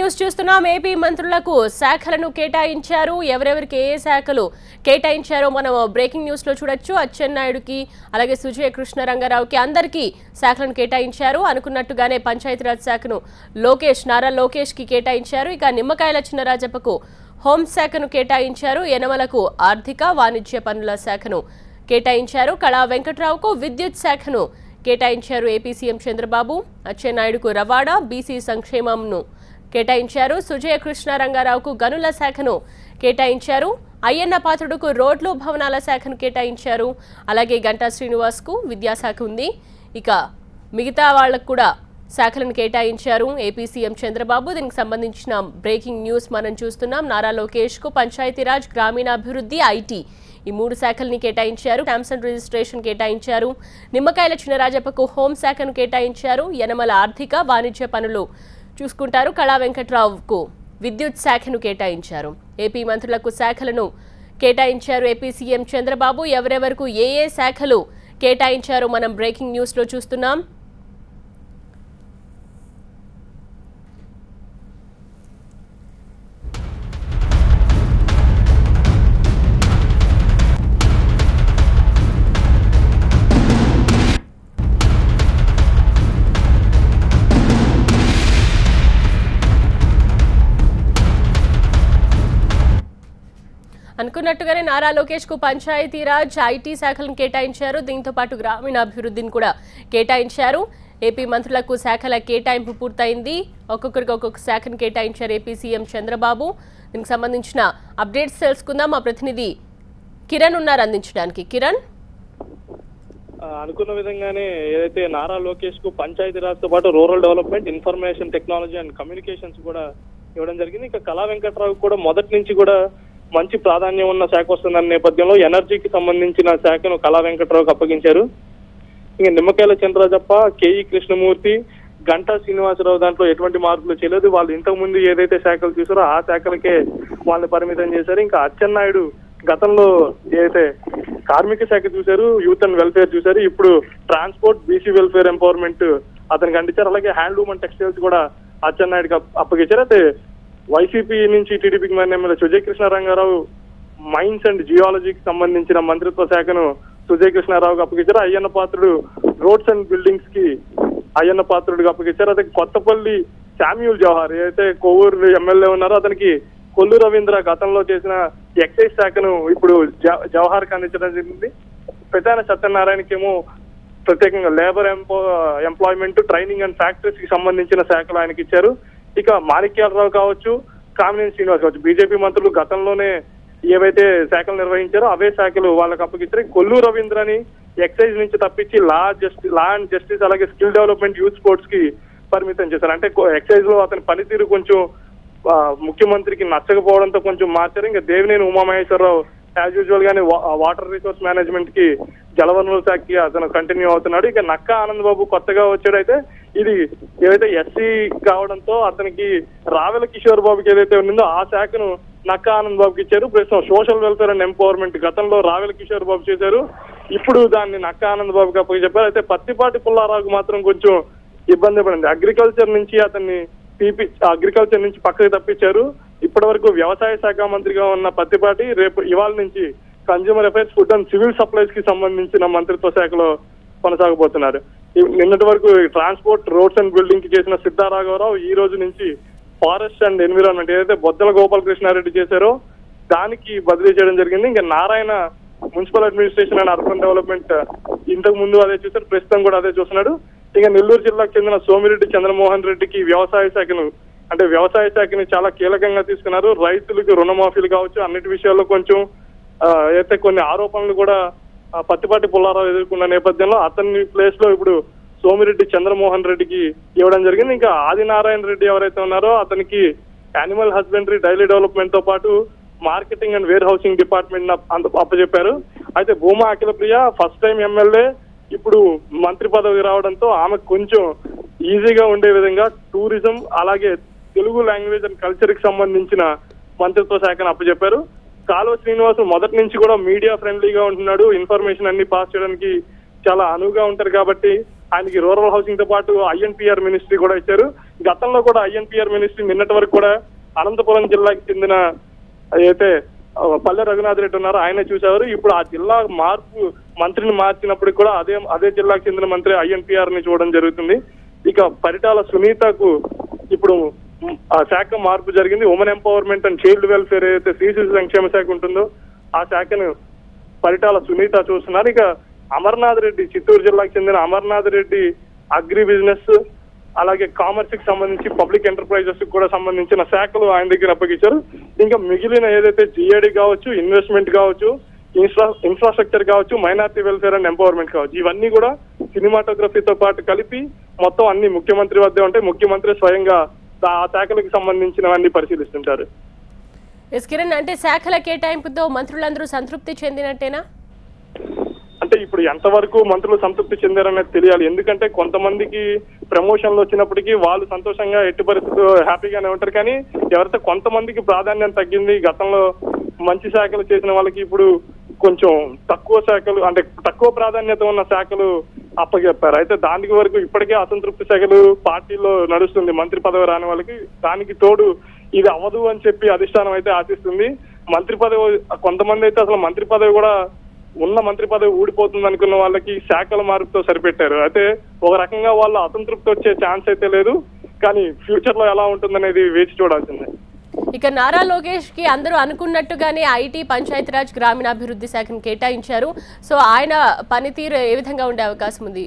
News చూస్తున్నాం. AP మంత్రులకు శాఖలను కేటాయించారు. ఎవరెవరికి ఏ శాఖలు కేటాయించారో మనం బ్రేకింగ్ న్యూస్ లో చూడొచ్చు. అచ్చెన్నాయుడుకి అలాగే సుజయ కృష్ణరంగారావుకి అందరికీ శాఖలను కేటాయించారు. అనుకున్నట్టుగానే పంచాయతీరాజ్ శాఖను నారా లోకేష్ కి కేటాయించారు. ఇక నిమ్మకాయల చినరాజప్పకు హోంశాఖను కేటాయించారు. యనమలకు ఆర్థిక వాణిజ్య పనుల శాఖను కేటాయించారు. కళా వెంకట్రావుకు విద్యుత్ శాఖను కేటాయించారు ఏపీ సీఎం చంద్రబాబు. అచ్చెన్నాయుడుకు రవాణా బీసీ సంక్షేమంను కేటాయించారు. సుజయ కృష్ణరంగారావుకు గనుల శాఖను కేటాయించారు. అయ్యన్న పాత్రుడుకు రోడ్లు భవనాల శాఖను కేటాయించారు. అలాగే గంటా శ్రీనివాస్కు విద్యాశాఖ ఉంది. ఇక మిగతా వాళ్లకు కూడా శాఖలను కేటాయించారు ఏపీ సీఎం చంద్రబాబు. దీనికి సంబంధించిన బ్రేకింగ్ న్యూస్ మనం చూస్తున్నాం. నారా లోకేష్ కు పంచాయతీరాజ్, గ్రామీణాభివృద్ధి, ఐటీ ఈ 3 శాఖల్ని కేటాయించారు. టర్మ్స్ అండ్ రిజిస్ట్రేషన్ కేటాయించారు. నిమ్మకాయల చినరాజప్పకు హోంశాఖను కేటాయించారు. యనమల ఆర్థిక వాణిజ్య పనులు చూసుకుంటారు. కళా వెంకట్రావుకు విద్యుత్ శాఖను కేటాయించారు. ఏపీ మంత్రులకు శాఖలను కేటాయించారు ఏపీ సీఎం చంద్రబాబు. ఎవరెవరకు ఏ శాఖలు కేటాయించారో మనం బ్రేకింగ్ న్యూస్ లో చూస్తున్నాం. అనుకున్నట్టుగానే నారా లోకేష్ కు పంచాయతీరాజ్, ఐటీ శాఖలను కేటాయించారు. దీంతో పాటు గ్రామీణాభివృద్ధిని కూడా కేటాయించారు. ఏపీ మంత్రులకు శాఖల కేటాయింపు పూర్తయింది. ఒక్కొక్కరికి ఒక్కొక్క శాఖను కేటాయించారు ఏపీ సీఎం చంద్రబాబు. దీనికి సంబంధించిన అప్డేట్స్ తెలుసుకుందాం. మా ప్రతినిధి కిరణ్ ఉన్నారు అందించడానికి. కిరణ్, అనుకున్న విధంగానే ఏదైతే నారా లోకేష్ కు పంచాయతీరాజ్ తో పాటు rural development, information technology and communications కూడా ఇవ్వడం జరిగింది. ఇక కళా వెంకట్రావు కూడా మొదటి నుంచి కూడా మంచి ప్రాధాన్యం ఉన్న శాఖ వస్తుందన్న నేపథ్యంలో ఎనర్జీకి సంబంధించిన శాఖను కళా వెంకట్రావుకి అప్పగించారు. ఇంకా నిమ్మకాయల చంద్రరాజప్ప, కేఈ కృష్ణమూర్తి, గంటా శ్రీనివాసరావు దాంట్లో ఎటువంటి మార్పులు చేయలేదు. వాళ్ళు ఇంతకు ముందు ఏదైతే శాఖలు చూసారో ఆ శాఖలకే వాళ్ళని పరిమితం చేశారు. ఇంకా అచ్చెన్నాయుడు గతంలో ఏదైతే కార్మిక శాఖ చూశారు, యూత్ అండ్ వెల్ఫేర్ చూశారు, ఇప్పుడు ట్రాన్స్పోర్ట్, బీసీ వెల్ఫేర్ ఎంపవర్మెంట్ అతనికి అందించారు. అలాగే హ్యాండ్లూమ్ అండ్ టెక్స్టైల్స్ కూడా అచ్చెన్నాయుడికి అప్పగించారు. అయితే వైసీపీ నుంచి టీడీపీకి మారిన MLA Sujaya Krishnarangarao mines and జియాలజీకి సంబంధించిన మంత్రిత్వ శాఖను సుజయ కృష్ణారావుకి అప్పగించారు. Ayyanna Patrudu roads and buildings కి అయ్యన్న పాత్రుడికి అప్పగించారు. అదే కొత్తపల్లి శామ్యూల్ జవహర్ ఏదైతే కొవ్వూరు ఎమ్మెల్యే ఉన్నారో అతనికి కొల్లు రవీంద్ర గతంలో చేసిన ఎక్సైజ్ శాఖను ఇప్పుడు జవహర్ కి అందించడం జరిగింది. పెద్దాన సత్యనారాయణకేమో ప్రత్యేకంగా labour employment, training and factories కి సంబంధించిన శాఖలు ఆయనకి ఇచ్చారు. ఇక మాణిక్యాలరావు కావచ్చు, కామినేని శ్రీనివాస్ కావచ్చు, బీజేపీ మంత్రులు గతంలోనే ఏవైతే శాఖలు నిర్వహించారో అవే శాఖలు వాళ్ళకి అప్పగించారు. కొల్లు రవీంద్రని ఎక్సైజ్ నుంచి తప్పించి లా అండ్ జస్టిస్ అలాగే స్కిల్ డెవలప్మెంట్, యూత్ స్పోర్ట్స్ కి పరిమితం చేశారు. అంటే ఎక్సైజ్ లో అతని పనితీరు కొంచెం ముఖ్యమంత్రికి నచ్చకపోవడంతో కొంచెం మార్చారు. ఇంకా దేవినేని ఉమామహేశ్వరరావు యాజ్ యూజువల్ గానే వాటర్ రిసోర్స్ మేనేజ్మెంట్ కి, జలవనరుల శాఖకి అతను కంటిన్యూ అవుతున్నాడు. ఇక నక్కా ఆనంద్ బాబు కొత్తగా వచ్చాడైతే ఇది ఏదైతే ఎస్సీ కావడంతో అతనికి రావెల కిషోర్ బాబుకి ఏదైతే ఉండిందో ఆ శాఖను నక్కా ఆనంద్ బాబుకి ఇచ్చారు. ప్రస్తుతం సోషల్ వెల్ఫేర్ అండ్ ఎంపవర్మెంట్ గతంలో రావెల కిషోర్ బాబు చేశారు, ఇప్పుడు దాన్ని నక్కా ఆనంద్ బాబుకి అప్పగించారు. అయితే పత్తిపాటి పుల్లారావుకి మాత్రం కొంచెం ఇబ్బంది పడింది. అగ్రికల్చర్ నుంచి పక్కకి తప్పించారు. ఇప్పటి వరకు వ్యవసాయ శాఖ మంత్రిగా ఉన్న పత్తిపాటి ఇవాళ నుంచి consumer affairs, food and civil supplies కి సంబంధించిన మంత్రిత్వ శాఖలో కొనసాగబోతున్నారు. నిన్నటి వరకు ట్రాన్స్పోర్ట్, రోడ్స్ అండ్ బిల్డింగ్ కి చేసిన సిద్ధారాఘవరావు ఈ రోజు నుంచి ఫారెస్ట్ అండ్ ఎన్విరాన్మెంట్ ఏదైతే బొద్దల గోపాలకృష్ణారెడ్డి చేశారో దానికి బదిలీ చేయడం జరిగింది. ఇంకా Narayana municipal administration and urban development ఇంతకు ముందు అదే చూశారు, ప్రస్తుతం కూడా అదే చూస్తున్నాడు. ఇక నెల్లూరు జిల్లాకు చెందిన సోమిరెడ్డి చంద్రమోహన్ రెడ్డికి వ్యవసాయ శాఖని చాలా కీలకంగా తీసుకున్నారు. రైతులకు రుణమాఫీలు కావచ్చు, అన్నిటి విషయాల్లో కొంచెం అయితే కొన్ని ఆరోపణలు కూడా పత్తిపాటి పుల్లారావు ఎదుర్కొన్న నేపథ్యంలో అతని ప్లేస్ లో ఇప్పుడు సోమిరెడ్డి చంద్రమోహన్ రెడ్డికి ఇవ్వడం జరిగింది. ఇంకా ఆదినారాయణ రెడ్డి ఎవరైతే ఉన్నారో అతనికి యానిమల్ హస్బెండరీ, డైలీ డెవలప్మెంట్ తో పాటు marketing and warehousing department అప్పచెప్పారు. అయితే Bhuma Akhilapriya first time MLA, ఇప్పుడు మంత్రి పదవి రావడంతో ఆమె కొంచెం ఈజీగా ఉండే విధంగా టూరిజం అలాగే తెలుగు లాంగ్వేజ్ అండ్ కల్చర్ కి సంబంధించిన మంత్రిత్వ శాఖను అప్పచెప్పారు. కాలువ శ్రీనివాస్ మొదటి నుంచి కూడా మీడియా ఫ్రెండ్లీగా ఉంటున్నాడు, ఇన్ఫర్మేషన్ అన్ని పాస్ చేయడానికి చాలా అనువుగా ఉంటారు కాబట్టి ఆయనకి రూరల్ హౌసింగ్ తో పాటు ఐఎన్పిఆర్ మినిస్ట్రీ కూడా ఇచ్చారు. గతంలో కూడా ఐఎన్పిఆర్ మినిస్ట్రీ నిన్నటి వరకు కూడా అనంతపురం జిల్లాకి చెందిన అయితే పల్లె రఘునాథ్ రెడ్డి ఉన్నారు, ఆయన చూసేవారు. ఇప్పుడు ఆ జిల్లా మంత్రిని మార్చినప్పుడు కూడా అదే జిల్లాకు చెందిన మంత్రి ఐఎన్పిఆర్ ని చూడడం జరుగుతుంది. ఇక పరిటాల సునీతకు ఇప్పుడు ఆ శాఖ మార్పు జరిగింది. Women empowerment and child welfare ఏదైతే శిశు సంక్షేమ శాఖ ఉంటుందో ఆ శాఖను పరిటాల సునీత చూస్తున్నారు. ఇక అమర్నాథ్ రెడ్డి, చిత్తూరు జిల్లాకు చెందిన అమర్నాథ్ రెడ్డి అగ్రి బిజినెస్ అలాగే కామర్స్ కి సంబంధించి పబ్లిక్ ఎంటర్ప్రైజెస్ కూడా సంబంధించిన శాఖలు ఆయన దగ్గర అప్పగించారు. ఇంకా మిగిలిన ఏదైతే జిఏడి కావచ్చు, ఇన్వెస్ట్మెంట్ కావచ్చు, ఇన్ఫ్రాస్ట్రక్చర్ కావచ్చు, మైనారిటీ వెల్ఫేర్ అండ్ ఎంపవర్మెంట్ కావచ్చు, ఇవన్నీ కూడా సినిమాటోగ్రఫీతో పాటు కలిపి మొత్తం అన్ని ముఖ్యమంత్రి వద్దే ఉంటాయి. ముఖ్యమంత్రి స్వయంగా ఆ శాఖలకు సంబంధించినవన్నీ పరిశీలిస్తుంటారు. ఎస్ కిరణ్, అంటే శాఖల కేటాయింపుతో మంత్రులందరూ సంతృప్తి చెందినట్టేనా? అంటే ఇప్పుడు ఎంతవరకు మంత్రులు సంతృప్తి చెందారనేది తెలియాలి. ఎందుకంటే కొంతమందికి ప్రమోషన్లు వచ్చినప్పటికీ వాళ్ళు సంతోషంగా ఎట్టి పరిస్థితుల్లో హ్యాపీగానే ఉంటారు. కానీ ఎవరైతే కొంతమందికి ప్రాధాన్యం తగ్గింది, గతంలో మంచి శాఖలు చేసిన వాళ్ళకి ఇప్పుడు కొంచెం తక్కువ శాఖలు, అంటే తక్కువ ప్రాధాన్యత ఉన్న శాఖలు అప్పచెప్పారు. అయితే దానికి వరకు ఇప్పటికే అసంతృప్తి శాఖలు పార్టీలో నడుస్తుంది మంత్రి పదవి రాని వాళ్ళకి. దానికి తోడు ఇది అవ్వదు అని చెప్పి అధిష్టానం అయితే ఆశిస్తుంది. మంత్రి పదవి కొంతమంది అయితే అసలు మంత్రి పదవి కూడా ఉన్న మంత్రి పదవి ఊడిపోతుంది అనుకున్న వాళ్ళకి శాఖల మార్పుతో సరిపెట్టారు. అయితే ఒక రకంగా వాళ్ళ అసంతృప్తి వచ్చే ఛాన్స్ అయితే లేదు. కానీ ఫ్యూచర్ లో ఎలా ఉంటుందనేది వేచి చూడాల్సిందే. ఇక నారా లోకేష్ కి అందరూ అనుకున్నట్టుగానే ఐటీ, పంచాయతీరాజ్, గ్రామీణాభివృద్ధి శాఖను కేటాయించారు. సో ఆయన పనితీరు ఏ విధంగా ఉండే అవకాశం ఉంది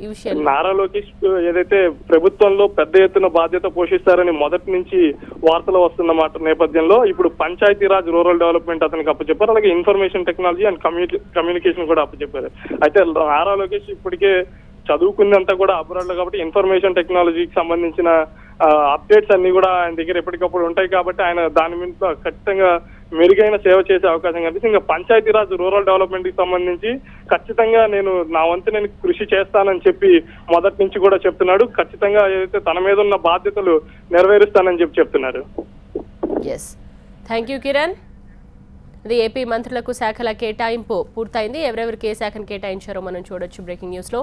ఈ విషయం? నారా లోకేష్ ఏదైతే ప్రభుత్వంలో పెద్ద ఎత్తున బాధ్యత పోషిస్తారని మొదటి నుంచి వార్తలు వస్తున్న మాట నేపథ్యంలో ఇప్పుడు పంచాయతీరాజ్, రూరల్ డెవలప్మెంట్ అతనికి అప్పచెప్పారు. అలాగే ఇన్ఫర్మేషన్ టెక్నాలజీ అండ్ కమ్యూనికేషన్ కూడా అప్పచెప్పారు. అయితే నారా లోకేష్ ఇప్పటికే చదువుకుందంతా కూడా అబ్రాడ్ లో కాబట్టి ఇన్ఫర్మేషన్ టెక్నాలజీకి సంబంధించిన అప్డేట్స్ అన్ని కూడా ఆయన దగ్గర ఎప్పటికప్పుడు ఉంటాయి కాబట్టి ఆయన దాని మీద ఖచ్చితంగా మెరుగైన సేవ చేసే అవకాశం కనిపిస్తుంది. ఇంకా పంచాయతీరాజ్, రూరల్ డెవలప్మెంట్ కి సంబంధించి ఖచ్చితంగా నా వంతు నేను కృషి చేస్తానని చెప్పి మొదటి నుంచి కూడా చెప్తున్నాడు. ఖచ్చితంగా ఏదైతే తన మీద ఉన్న బాధ్యతలు నెరవేరుస్తానని చెప్తున్నారు. Thank you Kiran. అది ఏపీ మంత్రులకు శాఖల కేటాయింపు పూర్తయింది. ఎవరెవరికి ఏ శాఖను కేటాయించారో మనం చూడొచ్చు బ్రేకింగ్ న్యూస్ లో.